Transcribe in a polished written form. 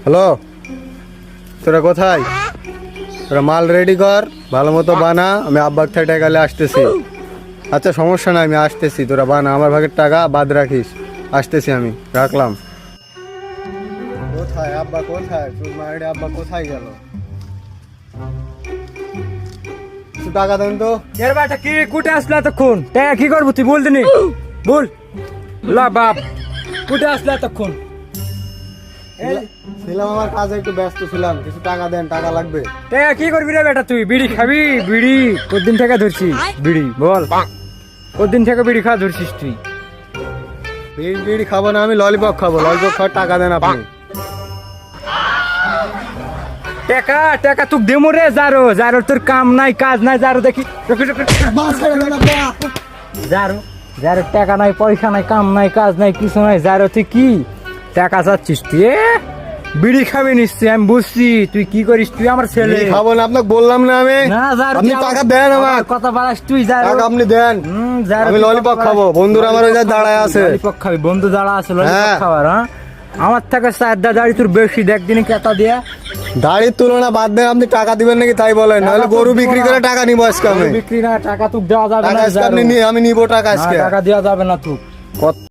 Hello, তোরা কোথায়? তোরা মাল রেডি কর, ভালো মতো বানা, আমি আব্বার থেকে টাকা নিয়ে আসতেছি। আচ্ছা সমস্যা নাই, আমি আসতেছি, তোরা বানা, আমার ভাগের টাকা বাদ রাখিস। আসতেছি, আমি রাখলাম। কোথায় আব্বা, কোথায় চুরমারি আব্বা, কোথায় গেল? কিছু টাকা দেন তো। এর বাটা কি কুটে আসলা এতক্ষণ? টাকা কি করবো তুই বল দিনি, বল। লা বাপ, কুটে আসলা এতক্ষণ? ছিলাম আমার কাজে একটু ব্যস্ত ছিলাম, কিছু টাকা দেন, টাকা লাগবে। টাকা কি করবি রে বেটা? তুই বিড়ি খাবি? বিড়ি কতদিন থেকে ধরছিস বিড়ি? বল, কতদিন থেকে বিড়ি খাওয়া ধরছিস তুই? বিড়ি বিড়ি খাবো না, আমি ললিপপ খাবো। ললিপপ খাওয়ার টাকা দেন আপনি। টাকা টাকা তুই দেমো রে। যারো যারো তোর কাম নাই কাজ নাই, যারো দেখি যারো যারো টাকা নাই পয়সা নাই কাম নাই কাজ নাই কিছু নাই, যারো তুই কি টাকা চাচ্ছিস? তুই বিড়ি খাবি নিশ্চয়ই, আমি বুঝছি তুই কি করিস। তুই আমার ছেলে। বিড়ি খাবো না, আপনাকে বললাম না আমি। না যারো আপনি টাকা দেন আমার। কথা বাড়াস তুই, যারো টাকা আপনি দেন। যারো আমি ললিপপ খাবো, বন্ধুরা আমার ওই জায়গায় দাঁড়ায় আছে। ললিপপ খাবি? বন্ধু দাঁড়া আছে ললিপপ হ্যাঁ। খাবার? হ্যাঁ, আমার থেকে চারটা দাড়ি তোর বেশি, দেখ দিনে কেতা দিয়া। দাড়ির তুলনা বাদ দেন, আপনি টাকা দিবেন নাকি তাই বলেন, নাহলে গরু বিক্রি করে টাকা নিবো আজকে আমি। বিক্রি না, টাকা তুই দেওয়া যাবে টাকা না। আজকে আপনি আমি নিবো টাকা না, আজকে। টাকা দেওয়া যাবে না তুই। কত